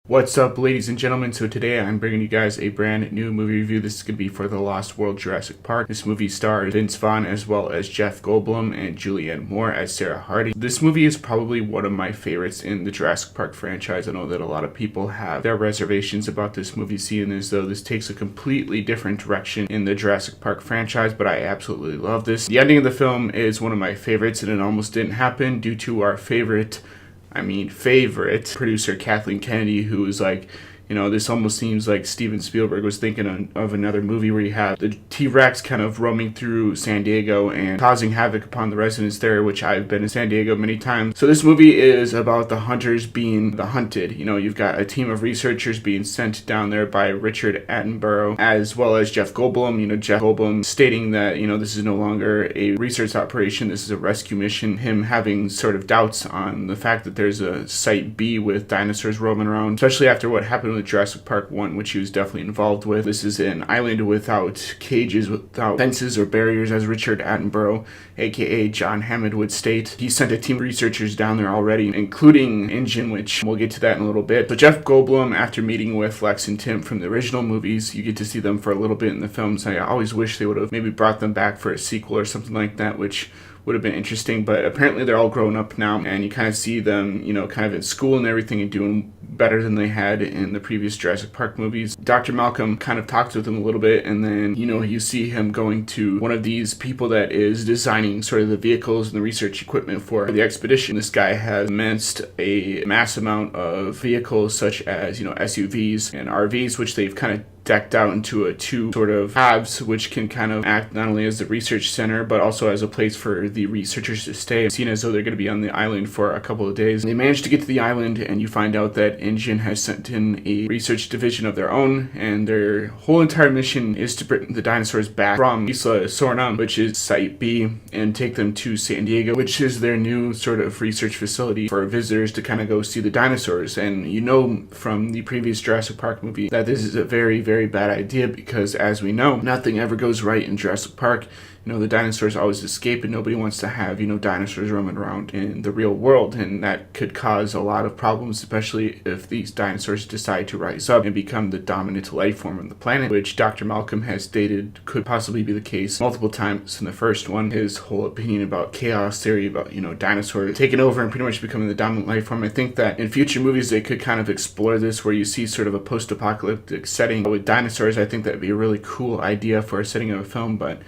What's up, ladies and gentlemen? So today I'm bringing you guys a brand new movie review. This is going to be for The Lost World Jurassic Park. This movie stars Vince Vaughn as well as Jeff Goldblum and Julianne Moore as Sarah Hardy. This movie is probably one of my favorites in the Jurassic Park franchise. I know that a lot of people have their reservations about this movie, seeing as though this takes a completely different direction in the Jurassic Park franchise, but I absolutely love this. The ending of the film is one of my favorites, and it almost didn't happen due to our favorite producer Kathleen Kennedy, who was like, this almost seems like Steven Spielberg was thinking of another movie where you have the T-Rex kind of roaming through San Diego and causing havoc upon the residents there, which I've been in San Diego many times. So this movie is about the hunters being the hunted. You've got a team of researchers being sent down there by Richard Attenborough, as well as Jeff Goldblum. Jeff Goldblum stating that, this is no longer a research operation, this is a rescue mission. Him having sort of doubts on the fact that there's a Site B with dinosaurs roaming around, especially after what happened with Jurassic Park 1, which he was definitely involved with. This is an island without cages, without fences or barriers, as Richard Attenborough, aka John Hammond, would state. He sent a team of researchers down there already, including InGen, which we'll get to that in a little bit. So Jeff Goldblum, after meeting with Lex and Tim from the original movies, you get to see them for a little bit in the films. I always wish they would have maybe brought them back for a sequel or something like that, which would have been interesting, but apparently they're all grown up now, and you kind of see them, kind of in school and everything and doing better than they had in the previous Jurassic Park movies. Dr. Malcolm kind of talks with them a little bit, and then, you see him going to one of these people that is designing sort of the vehicles and the research equipment for the expedition. This guy has amassed a mass amount of vehicles such as, SUVs and RVs, which they've kind of decked out into two sort of halves, which can kind of act not only as the research center, but also as a place for the researchers to stay, seen as though they're going to be on the island for a couple of days. They manage to get to the island, and you find out that InGen has sent in a research division of their own, and their whole entire mission is to bring the dinosaurs back from Isla Sorna, which is Site B, and take them to San Diego, which is their new sort of research facility for visitors to kind of go see the dinosaurs. And from the previous Jurassic Park movie that this is a very, very bad idea, because as we know, nothing ever goes right in Jurassic Park. The dinosaurs always escape, and nobody wants to have, dinosaurs roaming around in the real world, and that could cause a lot of problems, especially if these dinosaurs decide to rise up and become the dominant life form on the planet, which Dr. Malcolm has stated could possibly be the case multiple times in the first one. His whole opinion about chaos theory, about, dinosaurs taking over and pretty much becoming the dominant life form. I think that in future movies they could kind of explore this, where you see sort of a post-apocalyptic setting with dinosaurs. I think that would be a really cool idea for a setting of a film, but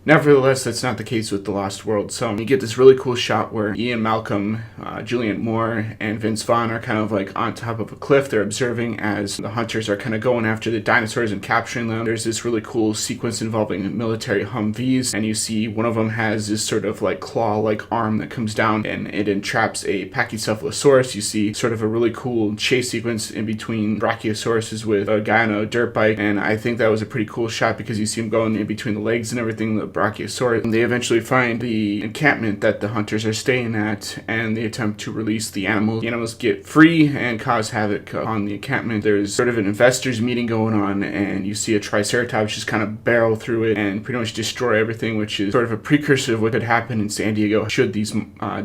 nevertheless, that's not the case with The Lost World. So you get this really cool shot where Ian Malcolm, Julianne Moore, and Vince Vaughn are kind of like on top of a cliff. They're observing as the hunters are kind of going after the dinosaurs and capturing them. There's this really cool sequence involving military Humvees, and you see one of them has this sort of like claw-like arm that comes down, and it entraps a Pachycephalosaurus. You see sort of a really cool chase sequence in between Brachiosauruses with a guy on a dirt bike, and I think that was a pretty cool shot because you see him going in between the legs and everything, the Brachiosaurus. And they eventually find the encampment that the hunters are staying at, and they attempt to release the animals. The animals get free and cause havoc on the encampment. There's sort of an investors meeting going on, and you see a Triceratops just kind of barrel through it and pretty much destroy everything, which is sort of a precursor of what could happen in San Diego should these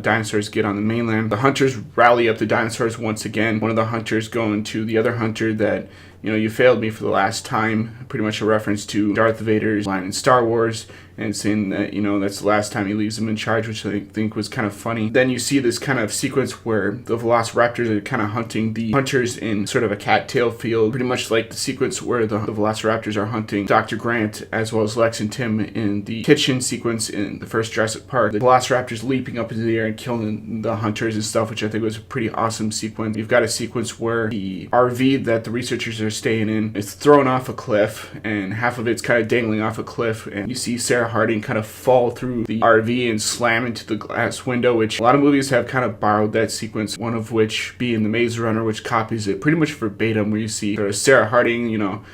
dinosaurs get on the mainland. The hunters rally up the dinosaurs once again. One of the hunters going to the other hunter that, you failed me for the last time, pretty much a reference to Darth Vader's line in Star Wars, and saying that, that's the last time he leaves him in charge, which I think was kind of funny. Then you see this kind of sequence where the Velociraptors are kind of hunting the hunters in sort of a cattail field, pretty much like the sequence where the Velociraptors are hunting Dr. Grant as well as Lex and Tim in the kitchen sequence in the first Jurassic Park. The Velociraptors leaping up into the air and killing the hunters and stuff, which I think was a pretty awesome sequence. You've got a sequence where the RV that the researchers are staying in is thrown off a cliff, and half of it's kind of dangling off a cliff, and you see Sarah Harding kind of fall through the RV and slam into the glass window, which a lot of movies have kind of borrowed that sequence, one of which being The Maze Runner, which copies it pretty much verbatim, where you see sort of Sarah Harding, on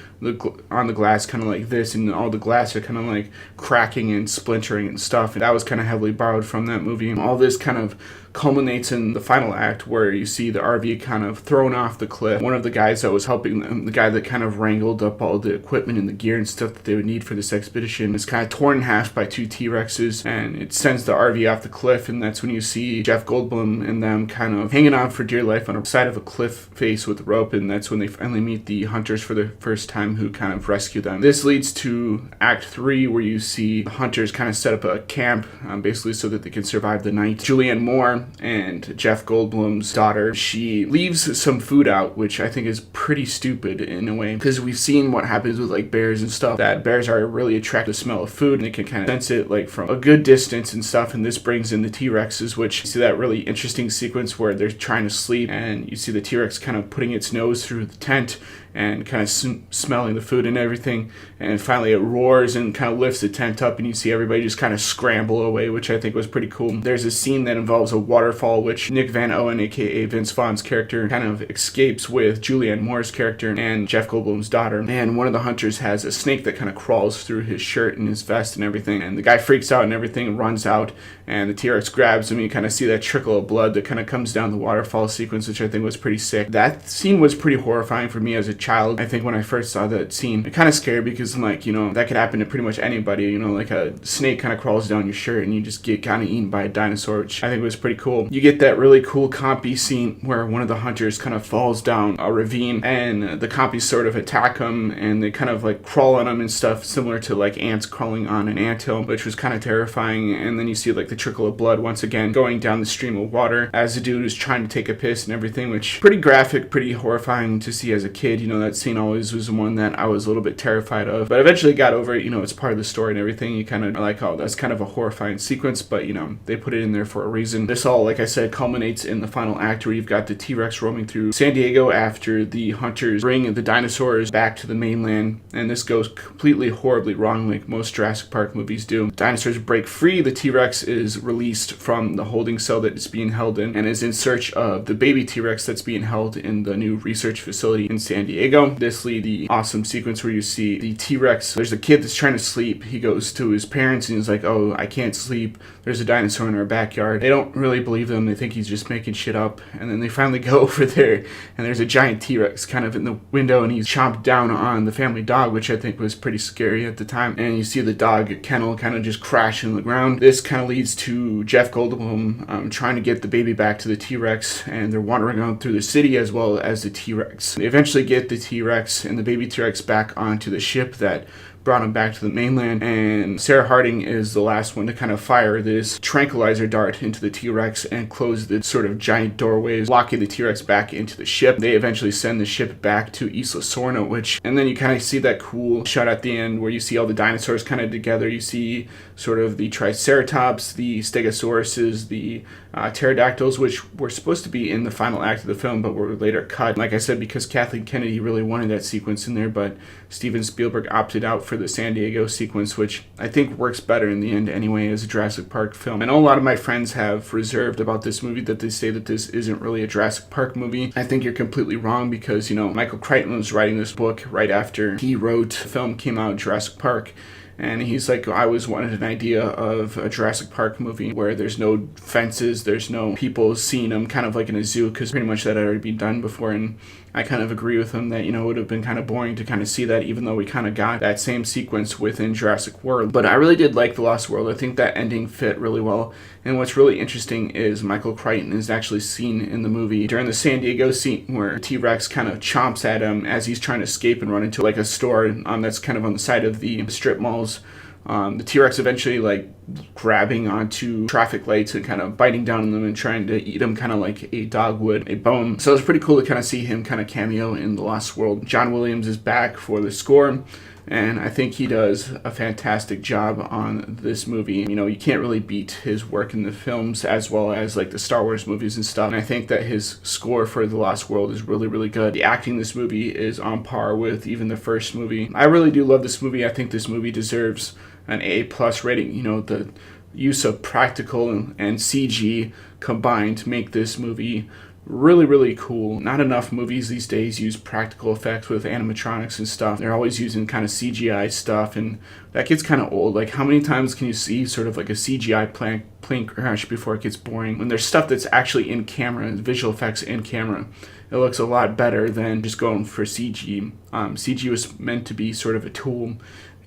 the glass kind of like this, and all the glass are kind of like cracking and splintering and stuff, and that was kind of heavily borrowed from that movie. And all this kind of culminates in the final act where you see the RV kind of thrown off the cliff. One of the guys that was helping them, the guy that kind of wrangled up all the equipment and the gear and stuff that they would need for this expedition, is kind of torn in half by two T-Rexes, and it sends the RV off the cliff. And that's when you see Jeff Goldblum and them kind of hanging on for dear life on the side of a cliff face with a rope, and that's when they finally meet the hunters for the first time, who kind of rescue them. This leads to Act 3, where you see the hunters kind of set up a camp, basically so that they can survive the night. Julianne Moore and Jeff Goldblum's daughter, she leaves some food out, which I think is pretty stupid in a way, because we've seen what happens with like bears and stuff, that bears are really attracted to the smell of food, and they can kind of sense it like from a good distance and stuff. And this brings in the T-Rexes, which you see that really interesting sequence where they're trying to sleep, and you see the T-Rex kind of putting its nose through the tent and kind of smelling the food and everything, and finally it roars and kind of lifts the tent up, and you see everybody just kind of scramble away, which I think was pretty cool. There's a scene that involves a waterfall, which Nick Van Owen, aka Vince Vaughn's character, kind of escapes with Julianne Moore's character and Jeff Goldblum's daughter, and one of the hunters has a snake that kind of crawls through his shirt and his vest and everything, and the guy freaks out and everything and runs out, and the T-Rex grabs him, and you kind of see that trickle of blood that kind of comes down the waterfall sequence, which I think was pretty sick. That scene was pretty horrifying for me as a child. I think when I first saw that scene, it kind of scared me, because I'm like, that could happen to pretty much anybody, like a snake kind of crawls down your shirt and you just get kind of eaten by a dinosaur, which I think was pretty cool. You get that really cool compy scene where one of the hunters kind of falls down a ravine, and the compies sort of attack him, and they kind of like crawl on him and stuff, similar to like ants crawling on an anthill, which was kind of terrifying. And then you see like the trickle of blood once again going down the stream of water as the dude is trying to take a piss and everything, which pretty graphic, pretty horrifying to see as a kid. That scene always was one that I was a little bit terrified of, but eventually got over it. It's part of the story and everything. You kind of are like, oh, that's kind of a horrifying sequence, but they put it in there for a reason. This all, like I said, culminates in the final act, where you've got the T-Rex roaming through San Diego after the hunters bring the dinosaurs back to the mainland, and this goes completely horribly wrong, like most Jurassic Park movies do. Dinosaurs break free, the T-Rex is released from the holding cell that it's being held in, and is in search of the baby T-Rex that's being held in the new research facility in San Diego. This leads the awesome sequence where you see the T-Rex, there's a kid that's trying to sleep, he goes to his parents and he's like, oh, I can't sleep, there's a dinosaur in our backyard. They don't really believe him, they think he's just making shit up, and then they finally go over there, and there's a giant T-Rex kind of in the window, and he's chomped down on the family dog, which I think was pretty scary at the time, and you see the dog kennel kind of just crash in the ground. This kind of leads to Jeff Goldblum trying to get the baby back to the T-Rex, and they're wandering around through the city as well as the T-Rex. They eventually get the T-Rex and the baby T-Rex back onto the ship that brought him back to the mainland, and Sarah Harding is the last one to kind of fire this tranquilizer dart into the T-Rex and close the sort of giant doorways, locking the T-Rex back into the ship. They eventually send the ship back to Isla Sorna, and then you kind of see that cool shot at the end where you see all the dinosaurs kind of together. You see sort of the Triceratops, the Stegosauruses, the pterodactyls, which were supposed to be in the final act of the film, but were later cut. Like I said, because Kathleen Kennedy really wanted that sequence in there, but Steven Spielberg opted out for the San Diego sequence, which I think works better in the end anyway as a Jurassic Park film. I know a lot of my friends have reserved about this movie, that they say that this isn't really a Jurassic Park movie. I think you're completely wrong, because, Michael Crichton was writing this book right after he wrote the film came out, Jurassic Park. And he's like, I always wanted an idea of a Jurassic Park movie where there's no fences, there's no people seeing them, kind of like in a zoo, because pretty much that had already been done before. And I kind of agree with him that, it would have been kind of boring to kind of see that, even though we kind of got that same sequence within Jurassic World. But I really did like The Lost World. I think that ending fit really well. And what's really interesting is Michael Crichton is actually seen in the movie during the San Diego scene where T-Rex kind of chomps at him as he's trying to escape and run into like a store that's kind of on the side of the strip malls. The T-Rex eventually grabbing onto traffic lights and kind of biting down on them and trying to eat them kind of like a dog would a bone. So it's pretty cool to kind of see him kind of cameo in The Lost World. John Williams is back for the score, and I think he does a fantastic job on this movie. You can't really beat his work in the films as well as the Star Wars movies and stuff. And I think that his score for The Lost World is really, really good. The acting in this movie is on par with even the first movie. I really do love this movie. I think this movie deserves an A+ rating. The use of practical and CG combined to make this movie really cool. Not enough movies these days use practical effects with animatronics and stuff. They're always using kind of CGI stuff, and that gets kind of old. Like, how many times can you see sort of like a CGI plane crash before it gets boring? When there's stuff that's actually in camera, visual effects in camera, it looks a lot better than just going for CG. CG was meant to be sort of a tool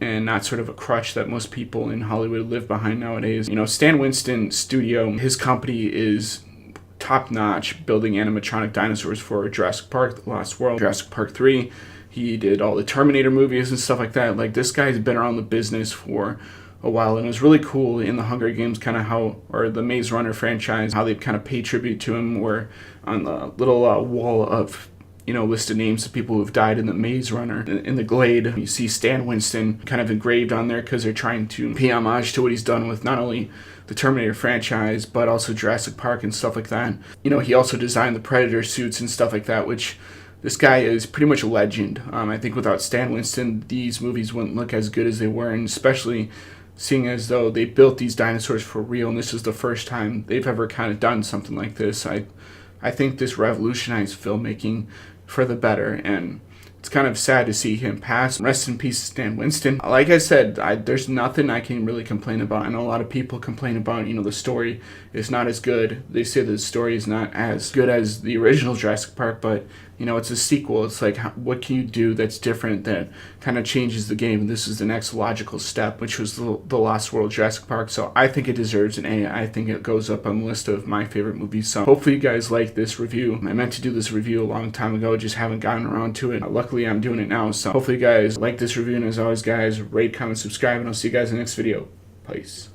and not sort of a crutch that most people in Hollywood live behind nowadays. You know, Stan Winston Studio, his company is top-notch building animatronic dinosaurs for Jurassic Park, The Lost World, Jurassic Park 3. He did all the Terminator movies and stuff like that. Like, this guy's been around the business for a while, and it was really cool in the Hunger Games, kind of how, or the Maze Runner franchise, how they kind of pay tribute to him, where on the little wall of, you know, listed names of people who've died in the Maze Runner, in the Glade, you see Stan Winston kind of engraved on there because they're trying to pay homage to what he's done with not only the Terminator franchise, but also Jurassic Park and stuff like that. You know, he also designed the Predator suits and stuff like that, which this guy is pretty much a legend. I think without Stan Winston, these movies wouldn't look as good as they were, and especially seeing as though they built these dinosaurs for real, and this is the first time they've ever kind of done something like this. I think this revolutionized filmmaking for the better, and it's kind of sad to see him pass. Rest in peace, Stan Winston. Like I said, there's nothing I can really complain about. I know a lot of people complain about, you know, the story is not as good. They say the story is not as good as the original Jurassic Park, but, you know, it's a sequel. It's like, what can you do that's different that kind of changes the game? And this is the next logical step, which was the Lost World Jurassic Park. So I think it deserves an A. I think it goes up on the list of my favorite movies. So hopefully you guys like this review. I meant to do this review a long time ago, just haven't gotten around to it. Luckily, I'm doing it now. So hopefully you guys like this review. And as always, guys, rate, comment, subscribe, and I'll see you guys in the next video. Peace.